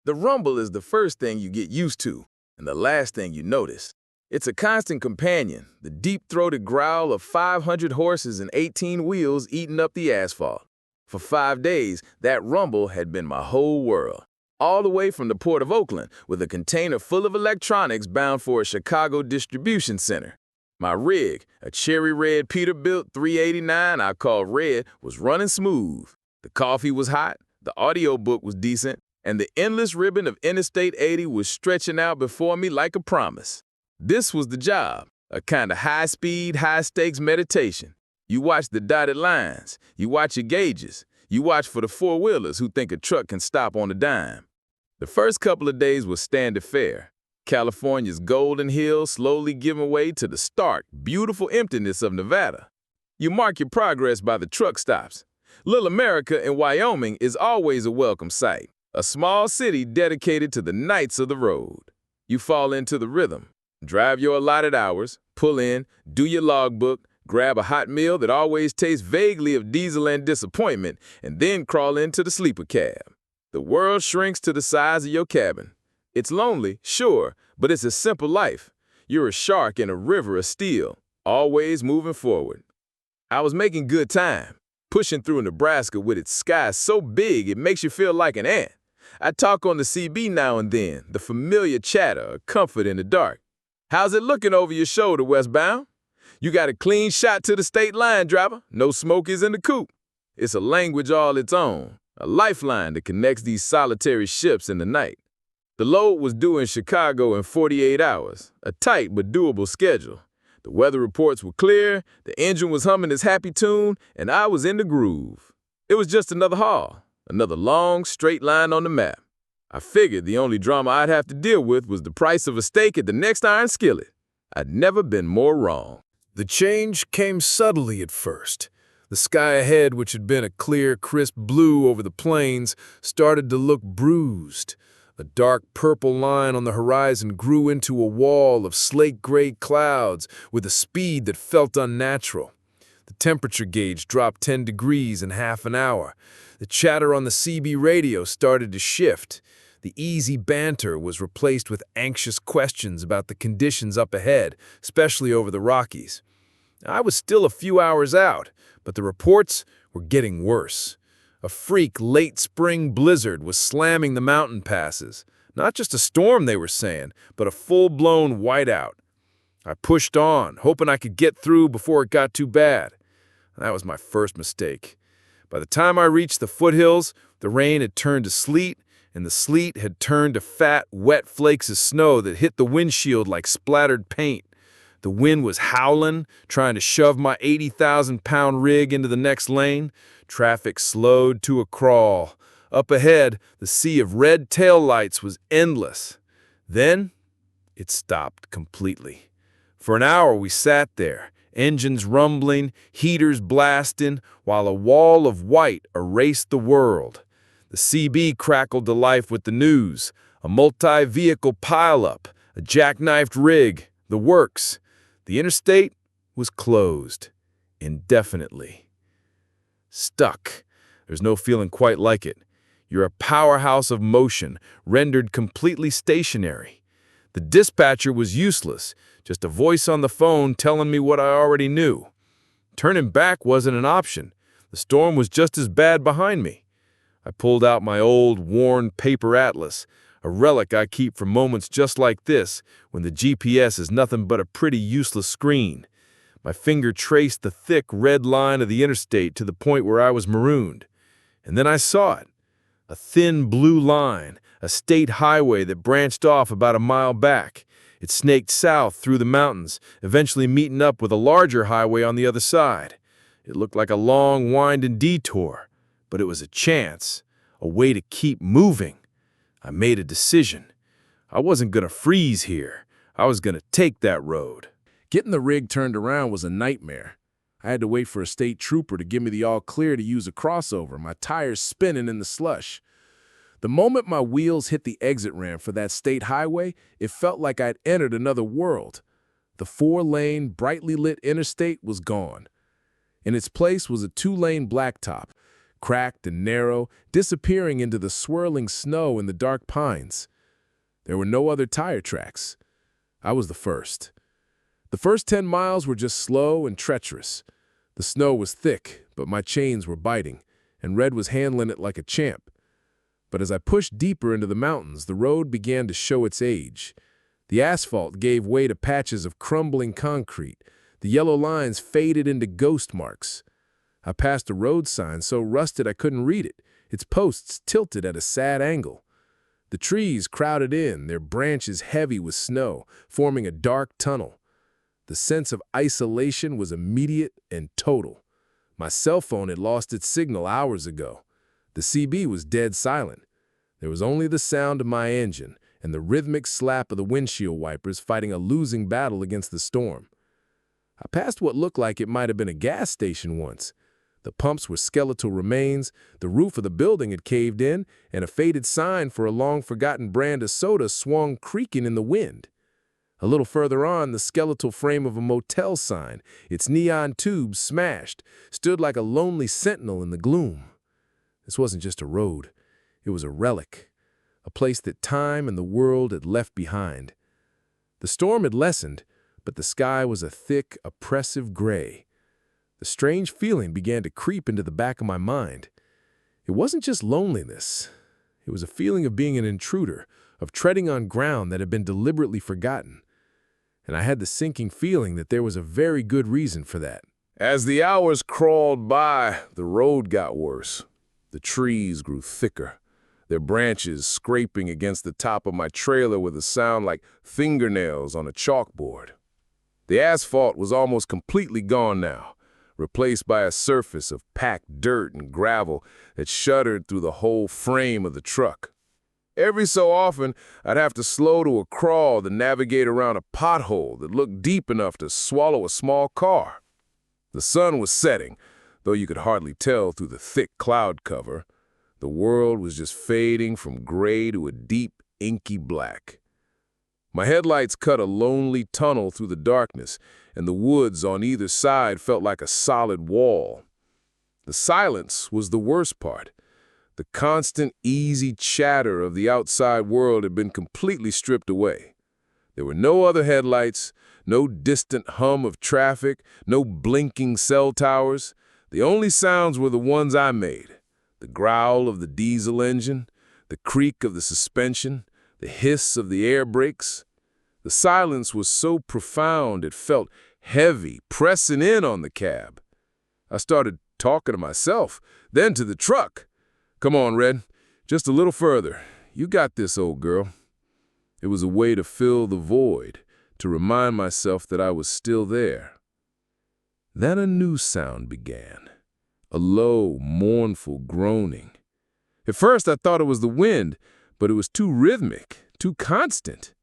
The rumble is the first thing you get used to, and the last thing you notice. It's a constant companion, the deep-throated growl of 500 horses and 18 wheels eating up the asphalt. For 5 days, that rumble had been my whole world. All the way from the port of Oakland, with a container full of electronics bound for a Chicago distribution center. My rig, a cherry red Peterbilt 389 I call Red, was running smooth. The coffee was hot, the audiobook was decent, and the endless ribbon of Interstate 80 was stretching out before me like a promise. This was the job, a kind of high-speed, high-stakes meditation. You watch the dotted lines, you watch your gauges, you watch for the four-wheelers who think a truck can stop on a dime. The first couple of days was standard fare. California's golden hills slowly giving way to the stark, beautiful emptiness of Nevada. You mark your progress by the truck stops. Little America in Wyoming is always a welcome sight, a small city dedicated to the knights of the road. You fall into the rhythm, drive your allotted hours, pull in, do your logbook, grab a hot meal that always tastes vaguely of diesel and disappointment, and then crawl into the sleeper cab. The world shrinks to the size of your cabin. It's lonely, sure, but it's a simple life. You're a shark in a river of steel, always moving forward. I was making good time, pushing through Nebraska with its sky so big it makes you feel like an ant. I talk on the CB now and then, the familiar chatter, a comfort in the dark. How's it looking over your shoulder, westbound? You got a clean shot to the state line, driver. No smokies in the coupe. It's a language all its own, a lifeline that connects these solitary ships in the night. The load was due in Chicago in 48 hours, a tight but doable schedule. The weather reports were clear, the engine was humming its happy tune, and I was in the groove. It was just another haul, another long, straight line on the map. I figured the only drama I'd have to deal with was the price of a steak at the next iron skillet. I'd never been more wrong. The change came subtly at first. The sky ahead, which had been a clear, crisp blue over the plains, started to look bruised. A dark purple line on the horizon grew into a wall of slate-gray clouds with a speed that felt unnatural. The temperature gauge dropped 10 degrees in half an hour. The chatter on the CB radio started to shift. The easy banter was replaced with anxious questions about the conditions up ahead, especially over the Rockies. I was still a few hours out, but the reports were getting worse. A freak late spring blizzard was slamming the mountain passes. Not just a storm, they were saying, but a full-blown whiteout. I pushed on, hoping I could get through before it got too bad. That was my first mistake. By the time I reached the foothills, the rain had turned to sleet, and the sleet had turned to fat, wet flakes of snow that hit the windshield like splattered paint. The wind was howling, trying to shove my 80,000-pound rig into the next lane. Traffic slowed to a crawl. Up ahead, the sea of red taillights was endless. Then, it stopped completely. For an hour we sat there, engines rumbling, heaters blasting, while a wall of white erased the world. The CB crackled to life with the news, a multi-vehicle pileup, a jackknifed rig, the works. The interstate was closed, indefinitely. Stuck. There's no feeling quite like it. You're a powerhouse of motion, rendered completely stationary. The dispatcher was useless, just a voice on the phone telling me what I already knew. Turning back wasn't an option. The storm was just as bad behind me. I pulled out my old, worn paper atlas, a relic I keep for moments just like this, when the GPS is nothing but a pretty useless screen. My finger traced the thick red line of the interstate to the point where I was marooned. And then I saw it. A thin blue line, a state highway that branched off about a mile back. It snaked south through the mountains, eventually meeting up with a larger highway on the other side. It looked like a long, winding detour, but it was a chance, a way to keep moving. I made a decision. I wasn't going to freeze here. I was going to take that road. Getting the rig turned around was a nightmare. I had to wait for a state trooper to give me the all-clear to use a crossover, my tires spinning in the slush. The moment my wheels hit the exit ramp for that state highway, it felt like I'd entered another world. The 4-lane, brightly lit interstate was gone. In its place was a 2-lane blacktop, cracked and narrow, disappearing into the swirling snow and the dark pines. There were no other tire tracks. I was the first. The first 10 miles were just slow and treacherous. The snow was thick, but my chains were biting, and Red was handling it like a champ. But as I pushed deeper into the mountains, the road began to show its age. The asphalt gave way to patches of crumbling concrete. The yellow lines faded into ghost marks. I passed a road sign so rusted I couldn't read it, its posts tilted at a sad angle. The trees crowded in, their branches heavy with snow, forming a dark tunnel. The sense of isolation was immediate and total. My cell phone had lost its signal hours ago. The CB was dead silent. There was only the sound of my engine and the rhythmic slap of the windshield wipers fighting a losing battle against the storm. I passed what looked like it might have been a gas station once. The pumps were skeletal remains, the roof of the building had caved in, and a faded sign for a long-forgotten brand of soda swung creaking in the wind. A little further on, the skeletal frame of a motel sign, its neon tubes smashed, stood like a lonely sentinel in the gloom. This wasn't just a road. It was a relic, a place that time and the world had left behind. The storm had lessened, but the sky was a thick, oppressive gray. The strange feeling began to creep into the back of my mind. It wasn't just loneliness. It was a feeling of being an intruder, of treading on ground that had been deliberately forgotten. And I had the sinking feeling that there was a very good reason for that. As the hours crawled by, the road got worse. The trees grew thicker, their branches scraping against the top of my trailer with a sound like fingernails on a chalkboard. The asphalt was almost completely gone now, replaced by a surface of packed dirt and gravel that shuddered through the whole frame of the truck. Every so often, I'd have to slow to a crawl to navigate around a pothole that looked deep enough to swallow a small car. The sun was setting, though you could hardly tell through the thick cloud cover. The world was just fading from gray to a deep, inky black. My headlights cut a lonely tunnel through the darkness, and the woods on either side felt like a solid wall. The silence was the worst part. The constant, easy chatter of the outside world had been completely stripped away. There were no other headlights, no distant hum of traffic, no blinking cell towers. The only sounds were the ones I made: the growl of the diesel engine, the creak of the suspension, the hiss of the air brakes. The silence was so profound it felt heavy, pressing in on the cab. I started talking to myself, then to the truck. "Come on, Red, just a little further. You got this, old girl." It was a way to fill the void, to remind myself that I was still there. Then a new sound began, a low, mournful groaning. At first I thought it was the wind, but it was too rhythmic, too constant.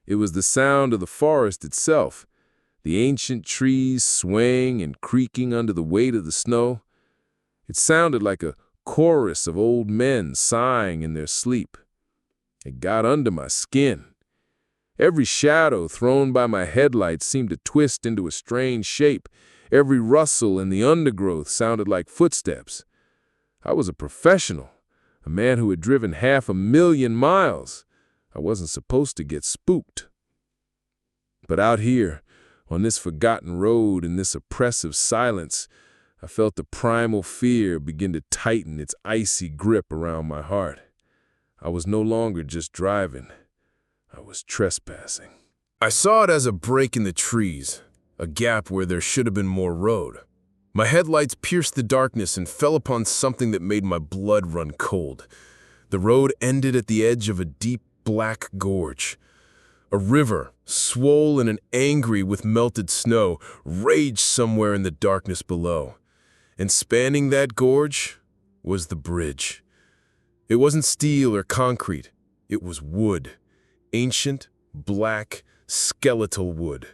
It was the sound of the forest itself, the ancient trees swaying and creaking under the weight of the snow. It sounded like a chorus of old men sighing in their sleep. It got under my skin. Every shadow thrown by my headlights seemed to twist into a strange shape. Every rustle in the undergrowth sounded like footsteps. I was a professional, a man who had driven 500,000 miles. I wasn't supposed to get spooked. But out here, on this forgotten road, in this oppressive silence, I felt the primal fear begin to tighten its icy grip around my heart. I was no longer just driving. I was trespassing. I saw it as a break in the trees, a gap where there should have been more road. My headlights pierced the darkness and fell upon something that made my blood run cold. The road ended at the edge of a deep, black gorge. A river, swollen and angry with melted snow, raged somewhere in the darkness below. And spanning that gorge was the bridge. It wasn't steel or concrete. It was wood. Ancient, black, skeletal wood.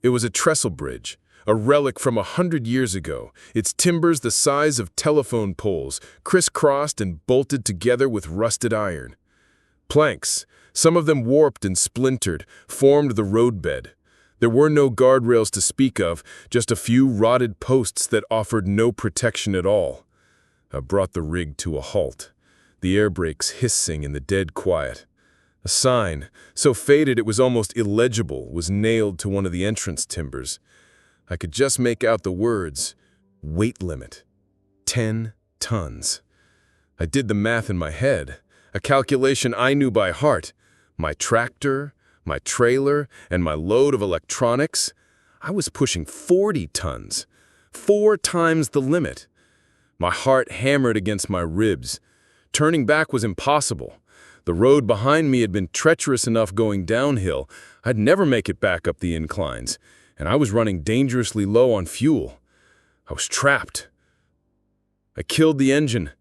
It was a trestle bridge, a relic from 100 years ago, its timbers the size of telephone poles, crisscrossed and bolted together with rusted iron. Planks, some of them warped and splintered, formed the roadbed. There were no guardrails to speak of, just a few rotted posts that offered no protection at all. I brought the rig to a halt, the air brakes hissing in the dead quiet. A sign, so faded it was almost illegible, was nailed to one of the entrance timbers. I could just make out the words, weight limit, 10 tons. I did the math in my head, a calculation I knew by heart. My tractor, my trailer, and my load of electronics, I was pushing 40 tons, 4 times the limit. My heart hammered against my ribs. Turning back was impossible. The road behind me had been treacherous enough going downhill. I'd never make it back up the inclines, and I was running dangerously low on fuel. I was trapped. I killed the engine,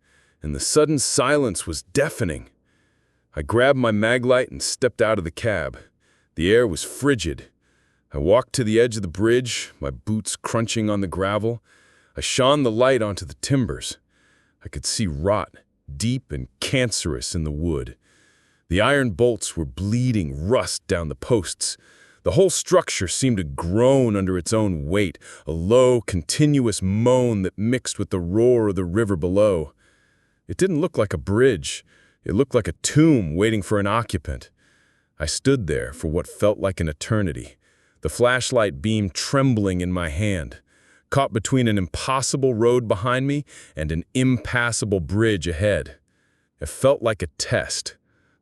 and the sudden silence was deafening. I grabbed my maglite and stepped out of the cab. The air was frigid. I walked to the edge of the bridge, my boots crunching on the gravel. I shone the light onto the timbers. I could see rot, deep and cancerous in the wood. The iron bolts were bleeding rust down the posts. The whole structure seemed to groan under its own weight, a low, continuous moan that mixed with the roar of the river below. It didn't look like a bridge. It looked like a tomb waiting for an occupant. I stood there for what felt like an eternity, the flashlight beam trembling in my hand, caught between an impossible road behind me and an impassable bridge ahead. It felt like a test,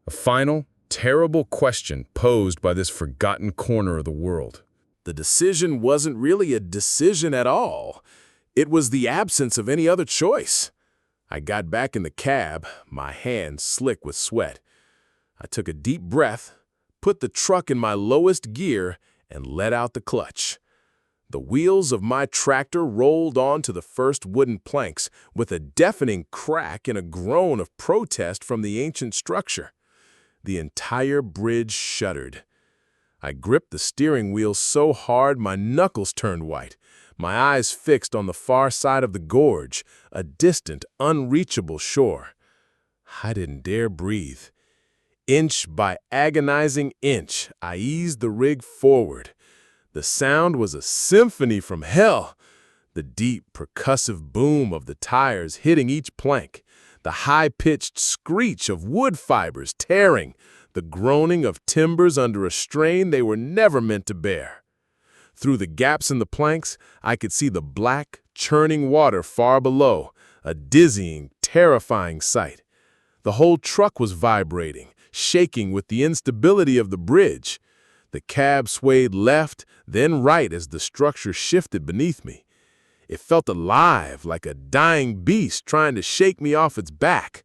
a final, terrible question posed by this forgotten corner of the world. The decision wasn't really a decision at all. It was the absence of any other choice. I got back in the cab, my hands slick with sweat. I took a deep breath, put the truck in my lowest gear, and let out the clutch. The wheels of my tractor rolled onto the first wooden planks with a deafening crack and a groan of protest from the ancient structure. The entire bridge shuddered. I gripped the steering wheel so hard my knuckles turned white, my eyes fixed on the far side of the gorge, a distant, unreachable shore. I didn't dare breathe. Inch by agonizing inch, I eased the rig forward. The sound was a symphony from hell. The deep, percussive boom of the tires hitting each plank, the high-pitched screech of wood fibers tearing, the groaning of timbers under a strain they were never meant to bear. Through the gaps in the planks, I could see the black, churning water far below, a dizzying, terrifying sight. The whole truck was vibrating, shaking with the instability of the bridge. The cab swayed left, then right as the structure shifted beneath me. It felt alive, like a dying beast trying to shake me off its back.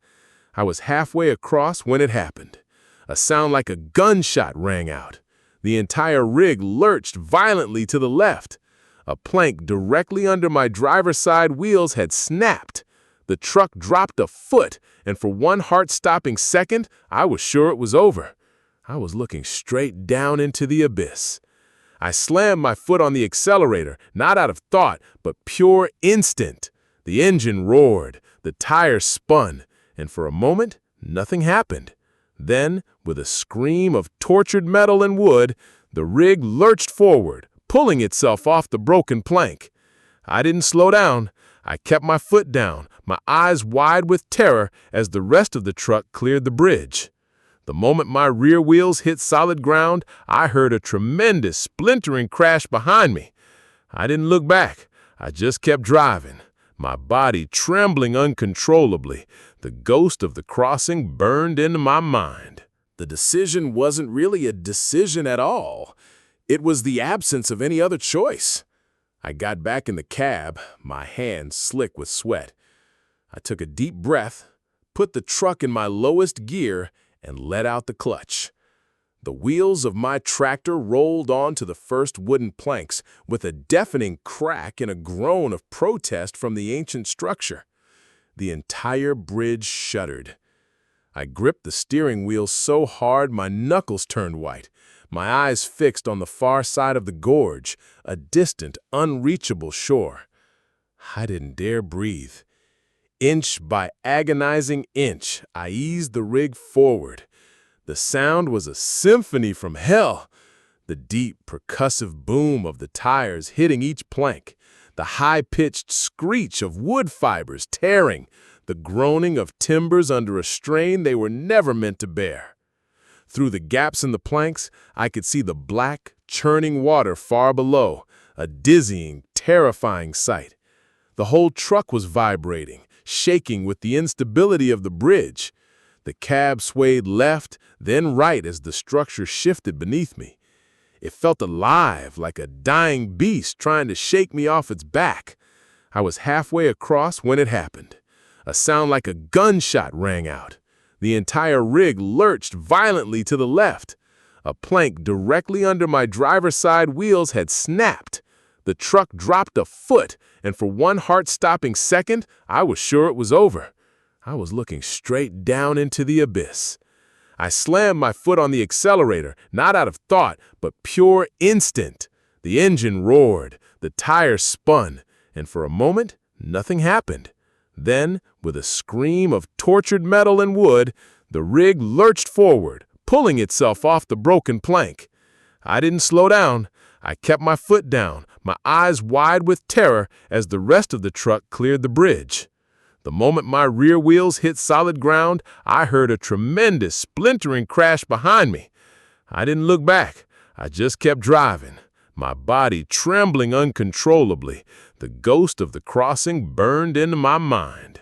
I was halfway across when it happened. A sound like a gunshot rang out. The entire rig lurched violently to the left. A plank directly under my driver's side wheels had snapped. The truck dropped a foot, and for one heart-stopping second, I was sure it was over. I was looking straight down into the abyss. I slammed my foot on the accelerator, not out of thought, but pure instinct. The engine roared, the tires spun, and for a moment, nothing happened. Then, with a scream of tortured metal and wood, the rig lurched forward, pulling itself off the broken plank. I didn't slow down. I kept my foot down, my eyes wide with terror as the rest of the truck cleared the bridge. The moment my rear wheels hit solid ground, I heard a tremendous splintering crash behind me. I didn't look back. I just kept driving, my body trembling uncontrollably. The ghost of the crossing burned into my mind. The decision wasn't really a decision at all. It was the absence of any other choice. I got back in the cab, my hands slick with sweat. I took a deep breath, put the truck in my lowest gear, and let out the clutch. The wheels of my tractor rolled onto the first wooden planks with a deafening crack and a groan of protest from the ancient structure. The entire bridge shuddered. I gripped the steering wheel so hard my knuckles turned white, my eyes fixed on the far side of the gorge, a distant, unreachable shore. I didn't dare breathe. Inch by agonizing inch, I eased the rig forward. The sound was a symphony from hell. The deep, percussive boom of the tires hitting each plank, the high-pitched screech of wood fibers tearing, the groaning of timbers under a strain they were never meant to bear. Through the gaps in the planks, I could see the black, churning water far below, a dizzying, terrifying sight. The whole truck was vibrating, shaking with the instability of the bridge. The cab swayed left, then right as the structure shifted beneath me. It felt alive, like a dying beast trying to shake me off its back. I was halfway across when it happened. A sound like a gunshot rang out. The entire rig lurched violently to the left. A plank directly under my driver's side wheels had snapped. The truck dropped a foot, and for one heart-stopping second, I was sure it was over. I was looking straight down into the abyss. I slammed my foot on the accelerator, not out of thought, but pure instinct. The engine roared, the tires spun, and for a moment, nothing happened. Then, with a scream of tortured metal and wood, the rig lurched forward, pulling itself off the broken plank. I didn't slow down. I kept my foot down, my eyes wide with terror as the rest of the truck cleared the bridge. The moment my rear wheels hit solid ground, I heard a tremendous splintering crash behind me. I didn't look back. I just kept driving, my body trembling uncontrollably. The ghost of the crossing burned into my mind.